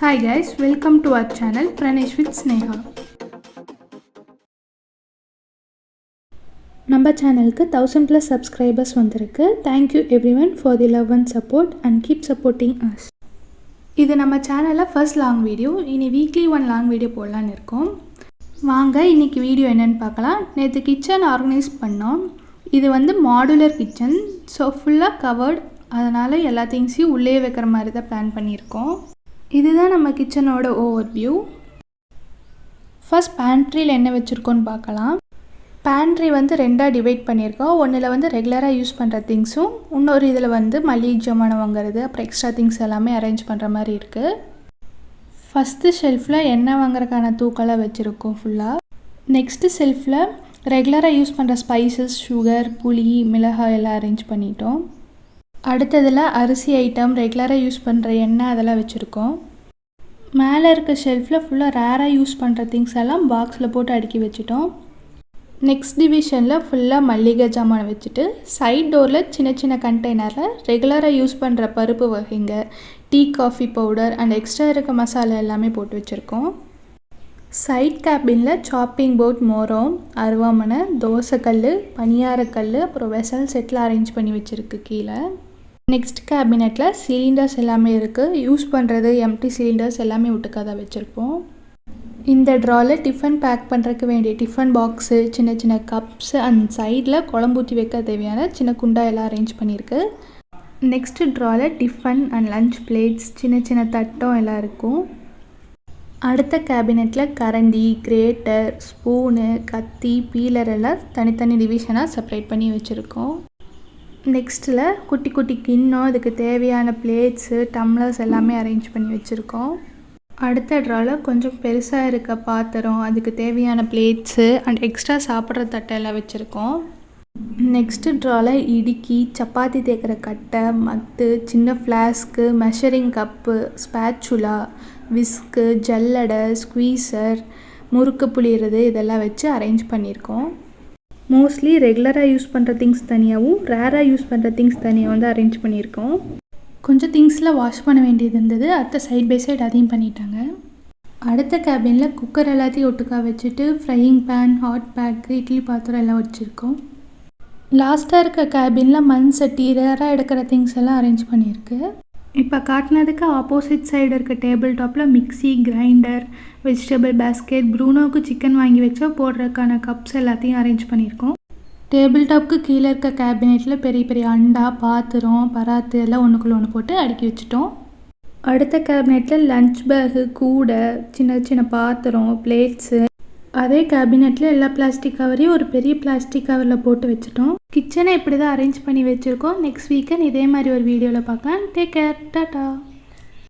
Hi guys, welcome to our channel Pranesh with Sneha. நம்ம சேனலுக்கு 1000+ subscribers வந்திருக்கு. Thank you everyone for the love and support and keep supporting us. இது நம்ம சேனல்ல first long video. இனி weekly one long video போடலான்னு இருக்கோம். வாங்க இன்னைக்கு வீடியோ என்னன்னு பார்க்கலாம். நேற்று கிச்சன் ஆர்கனைஸ் பண்ணோம். இது வந்து மாடுலர் கிச்சன். ஸோ ஃபுல்லாக கவர்ட். அதனால் எல்லா திங்ஸையும் உள்ளே வைக்கிற மாதிரி தான் பிளான் பண்ணியிருக்கோம். இதுதான் நம்ம கிச்சனோட ஓவர் வியூ. ஃபர்ஸ்ட் பேண்ட்ரியில் என்ன வச்சுருக்கோன்னு பார்க்கலாம். பேண்ட்ரி வந்து ரெண்டாக டிவைட் பண்ணியிருக்கோம். ஒன்றில் வந்து ரெகுலராக யூஸ் பண்ணுற திங்ஸும், இன்னொரு இதில் வந்து மளிகை ஜாமான் வாங்குறது, அப்புறம் எக்ஸ்ட்ரா திங்ஸ் எல்லாமே அரேஞ்ச் பண்ணுற மாதிரி இருக்குது. ஃபஸ்ட்டு ஷெல்ஃபில் எண்ணெய் வாங்குறதுக்கான தூக்கெல்லாம் வச்சுருக்கோம் ஃபுல்லாக. நெக்ஸ்ட்டு ஷெல்ஃபில் ரெகுலராக யூஸ் பண்ணுற ஸ்பைசஸ், சுகர், புளி, மிளகாய் எல்லாம் அரேஞ்ச் பண்ணிட்டோம். அடுத்ததில் அரிசி ஐட்டம், ரெகுலராக யூஸ் பண்ணுற எண்ணெய் அதெல்லாம் வச்சுருக்கோம். மேலே இருக்க ஷெல்ஃபில் ஃபுல்லாக ரேராக யூஸ் பண்ணுற திங்ஸ் எல்லாம் பாக்ஸில் போட்டு அடுக்கி வச்சுட்டோம். நெக்ஸ்ட் டிவிஷனில் ஃபுல்லாக மல்லிகை ஜாமான் வச்சுட்டு, சைட் டோரில் சின்ன சின்ன கண்டெய்னரில் ரெகுலராக யூஸ் பண்ணுற பருப்பு வகைங்க, tea, coffee powder and extra இருக்க மசாலா எல்லாமே போட்டு வச்சுருக்கோம். சைட் கேபினில் சாப்பிங் போர்ட், மோரம், அருவாமனை, தோசைக்கல், பனியாரக்கல், அப்புறம் வெசல் செட்டில் அரேஞ்ச் பண்ணி வச்சுருக்கு கீழே. நெக்ஸ்ட் கேபினெட்டில் சிலிண்டர்ஸ் எல்லாமே இருக்குது. யூஸ் பண்ணுறது எம்டி சிலிண்டர்ஸ் எல்லாமே ஒட்டுக்காக தான் வச்சுருப்போம். இந்த ட்ராவில் டிஃபன் பேக் பண்ணுறதுக்கு வேண்டிய டிஃபன் பாக்ஸு, சின்ன சின்ன கப்ஸு அண்ட் சைடில் குழம்பூற்றி வைக்க தேவையான சின்ன குண்டா எல்லாம் அரேஞ்ச் பண்ணியிருக்கு. நெக்ஸ்ட் ட்ராவில் டிஃபன் அண்ட் லஞ்ச் பிளேட்ஸ், சின்ன சின்ன தட்டம் எல்லாம் இருக்கும். அடுத்த கேபினெட்டில் கரண்டி, கிரேட்டர், ஸ்பூனு, கத்தி, பீலர் எல்லாம் தனித்தனி டிவிஷனாக செப்பரேட் பண்ணி வச்சுருக்கோம். நெக்ஸ்ட்டில் குட்டி குட்டி கிண்ணம், இதுக்கு தேவையான பிளேட்ஸு, டம்ளர்ஸ் எல்லாமே அரேஞ்ச் பண்ணி வச்சுருக்கோம். அடுத்த ட்ராவில் கொஞ்சம் பெருசாக இருக்க பாத்திரம், அதுக்கு தேவையான பிளேட்ஸு அண்ட் எக்ஸ்ட்ரா சாப்பிட்ற தட்டை எல்லாம் வச்சுருக்கோம். நெக்ஸ்ட்டு ட்ராவில் இடுக்கி, சப்பாத்தி தேய்க்கிற கட்டை, மத்து, சின்ன flask, measuring cup, spatula, whisk, ஜல்லடை, ஸ்குவீசர், முறுக்கு புளியறது இதெல்லாம் வச்சு அரேஞ்ச் பண்ணியிருக்கோம். மோஸ்ட்லி ரெகுலராக யூஸ் பண்ணுற திங்ஸ் தனியாகவும், ரேராக யூஸ் பண்ணுற திங்ஸ் தனியாக வந்து அரேஞ்ச் பண்ணியிருக்கோம். கொஞ்சம் திங்ஸில் வாஷ் பண்ண வேண்டியது இருந்தது, அடுத்த சைட் பை சைடு அதையும் பண்ணிட்டாங்க. அடுத்த கேபினில் குக்கர் எல்லாத்தையும் ஒட்டுக்கா வச்சுட்டு, frying pan, hot pack, idli பாத்திரம் எல்லாம் வச்சுருக்கோம். லாஸ்ட்டாக இருக்க கேபினில் மண் சட்டி, ரேராக எடுக்கிற திங்ஸ் எல்லாம் அரேஞ்ச் பண்ணியிருக்கு. இப்போ காட்டினதுக்கு ஆப்போசிட் சைடு இருக்க டேபிள் டாப்பில் மிக்சி, கிரைண்டர், வெஜிடபிள் பேஸ்கெட், ப்ரூனோவுக்கு சிக்கன் வாங்கி வச்சா போடுறதுக்கான கப்ஸ் எல்லாத்தையும் அரேஞ்ச் பண்ணியிருக்கோம். டேபிள் டாப்புக்கு கீழே இருக்க கேபினெட்டில் பெரிய பெரிய அண்டா, பாத்திரம், பராத்து எல்லாம் ஒன்றுக்குள்ளே ஒன்று போட்டு அடுக்கி வச்சுட்டோம். அடுத்த கேபினெட்டில் லஞ்ச் பேகு, கூடை, சின்ன சின்ன பாத்திரம், பிளேட்ஸு. அதே கேபினெட்டில் எல்லா பிளாஸ்டிக் கவரையும் ஒரு பெரிய பிளாஸ்டிக் கவரில் போட்டு வச்சுட்டோம். கிச்சனை இப்படி தான் அரேஞ்ச் பண்ணி வச்சுருக்கோம். நெக்ஸ்ட் வீக்கெண்ட் இதே மாதிரி ஒரு வீடியோவில் பார்க்கலாம். Take care, tata.